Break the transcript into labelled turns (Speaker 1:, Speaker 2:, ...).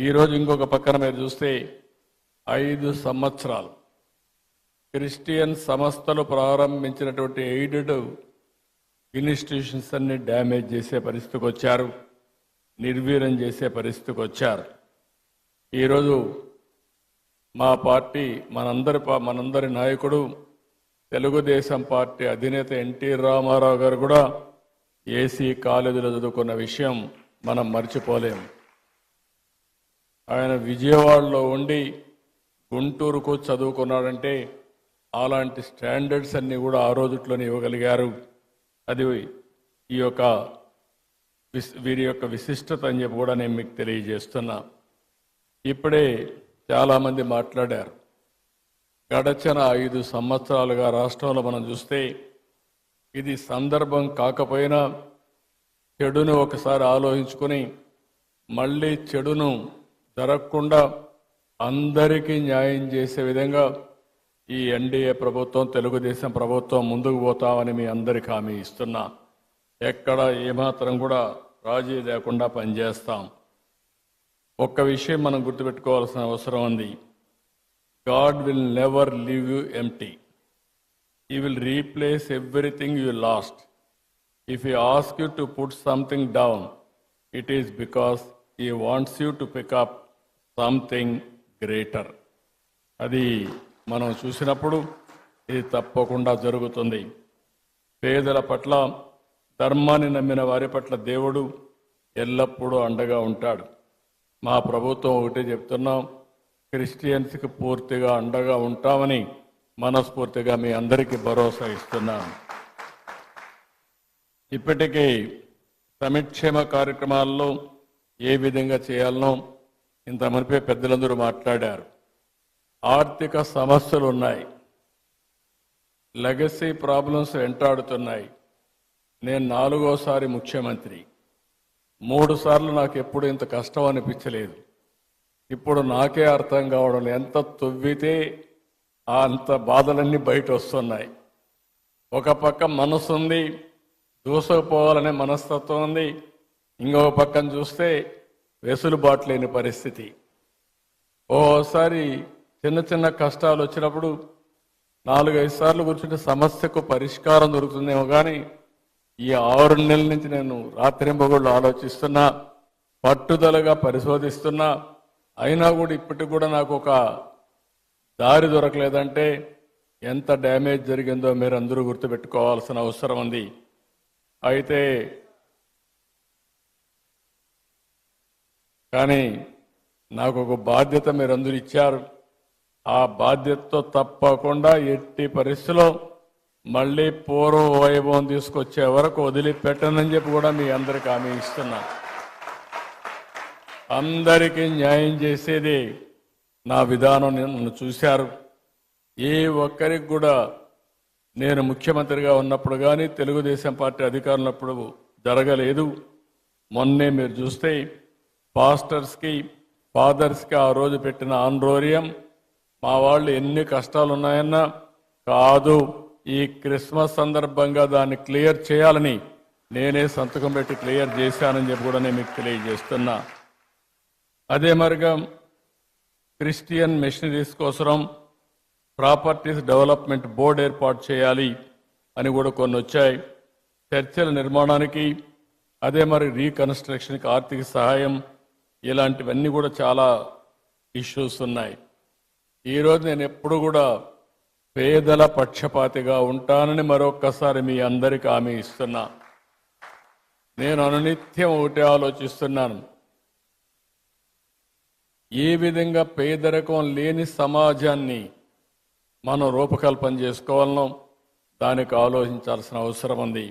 Speaker 1: ఈరోజు ఇంకొక పక్కన మీరు చూస్తే 5 సంవత్సరాలు క్రిస్టియన్ సంస్థలు ప్రారంభించినటువంటి ఎయిడెడ్ ఇన్స్టిట్యూషన్స్ అన్ని డ్యామేజ్ చేసే పరిస్థితికి వచ్చారు, నిర్వీర్యం చేసే పరిస్థితికి వచ్చారు. ఈరోజు మా పార్టీ మనందరి నాయకుడు తెలుగుదేశం పార్టీ అధినేత ఎన్టీ రామారావు గారు కూడా ఏసీ కాలేజీలో చదువుకున్న విషయం మనం మర్చిపోలేం. ఆయన విజయవాడలో ఉండి గుంటూరుకు చదువుకున్నాడంటే అలాంటి స్టాండర్డ్స్ అన్నీ కూడా ఆ రోజుట్లోనే ఇవ్వగలిగారు. అది వీరి యొక్క విశిష్టత అని చెప్పి కూడా నేను మీకు తెలియజేస్తున్నా. ఇప్పుడే చాలామంది మాట్లాడారు. గడచిన 5 సంవత్సరాలుగా రాష్ట్రంలో మనం చూస్తే ఇది సందర్భం కాకపోయినా చెడును ఒకసారి ఆలోచించుకొని మళ్ళీ చెడును జరగకుండా అందరికీ న్యాయం చేసే విధంగా ఈ ఎన్డీఏ ప్రభుత్వం, తెలుగుదేశం ప్రభుత్వం ముందుకు పోతామని మీ అందరికీ హామీ ఇస్తున్నా. ఎక్కడ ఏమాత్రం కూడా రాజీ లేకుండా పనిచేస్తాం. ఒక్క విషయం మనం గుర్తుపెట్టుకోవాల్సిన అవసరం ఉంది. God will never leave you empty. He will replace everything you lost. If He asks you to put something down, it is because He wants you to pick up something greater. అది మనం చూసినప్పుడు ఇది తప్పకుండా జరుగుతుంది. పేదల పట్ల, ధర్మాన్ని నమ్మిన వారి పట్ల దేవుడు ఎల్లప్పుడూ అండగా ఉంటాడు. మా ప్రభుత్వం ఒకటే చెప్తున్నాం, క్రిస్టియన్స్కి పూర్తిగా అండగా ఉంటామని మనస్ఫూర్తిగా మీ అందరికీ భరోసా ఇస్తున్నాం. ఇప్పటికీ సంక్షేమ కార్యక్రమాల్లో ఏ విధంగా చేయాలనో ఇంత మునిపే పెద్దలందరూ మాట్లాడారు. ఆర్థిక సమస్యలు ఉన్నాయి, లెగసీ ప్రాబ్లమ్స్ వెంటాడుతున్నాయి. నేను 4వసారి ముఖ్యమంత్రి. 3 సార్లు నాకు ఎప్పుడు ఇంత కష్టం అనిపించలేదు. ఇప్పుడు నాకే అర్థం కావడం, ఎంత తవ్వితే అంత బాధలన్నీ బయట వస్తున్నాయి. ఒక పక్క మనసు ఉంది, దూసుకుపోవాలనే మనస్తత్వం ఉంది. ఇంకొక పక్కన చూస్తే వెసులుబాటు లేని పరిస్థితి. ఓసారి చిన్న చిన్న కష్టాలు వచ్చినప్పుడు 4-5 సార్లు కూర్చుంటే సమస్యకు పరిష్కారం దొరుకుతుందేమో, కానీ ఈ 6 నెలల నుంచి నేను రాత్రింబగళ్ళు ఆలోచిస్తున్నా, పట్టుదలగా పరిశోధిస్తున్నా. అయినా కూడా ఇప్పటికి కూడా నాకు ఒక దారి దొరకలేదంటే ఎంత డ్యామేజ్ జరిగిందో మీరు అందరూ గుర్తుపెట్టుకోవాల్సిన అవసరం ఉంది. అయితే కానీ నాకు ఒక బాధ్యత మీరందరూ ఇచ్చారు. ఆ బాధ్యతతో తప్పకుండా ఎట్టి పరిస్థితిలో మళ్ళీ పూర్వ వైభవం తీసుకొచ్చే వరకు వదిలిపెట్టనని చెప్పి కూడా మీ అందరికీ హామీ ఇస్తున్నా. అందరికీ న్యాయం చేసేది నా విధానం. నన్ను చూశారు. ఏ ఒక్కరికి కూడా నేను ముఖ్యమంత్రిగా ఉన్నప్పుడు కానీ తెలుగుదేశం పార్టీ అధికారంలో ఉన్నప్పుడు జరగలేదు. మొన్నే మీరు చూస్తే పాస్టర్స్కి, ఫాదర్స్కి ఆ రోజు పెట్టిన ఆన్రోరియం, మా వాళ్ళు ఎన్ని కష్టాలు ఉన్నాయన్నా కాదు, ఈ క్రిస్మస్ సందర్భంగా దాన్ని క్లియర్ చేయాలని నేనే సంతకం పెట్టి క్లియర్ చేశానని చెప్పి కూడా నేను మీకు తెలియజేస్తున్నా. అదే మరిగా క్రిస్టియన్ మిషనరీస్ కోసం ప్రాపర్టీస్ డెవలప్మెంట్ బోర్డు ఏర్పాటు చేయాలి అని కూడా కొన్ని వచ్చాయి. చర్చిల నిర్మాణానికి, అదే మరి రీకన్స్ట్రక్షన్కి ఆర్థిక సహాయం, ఇలాంటివన్నీ కూడా చాలా ఇష్యూస్ ఉన్నాయి. ఈరోజు నేను ఎప్పుడు కూడా పేదల పక్షపాతిగా ఉంటానని మరొక్కసారి మీ అందరికీ హామీ ఇస్తున్నా. నేను అనునిత్యం ఒకటే ఆలోచిస్తున్నాను, ఏ విధంగా పేదరికం లేని సమాజాన్ని మనం రూపకల్పన చేసుకోవాలనో దానికి ఆలోచించాల్సిన అవసరం ఉంది.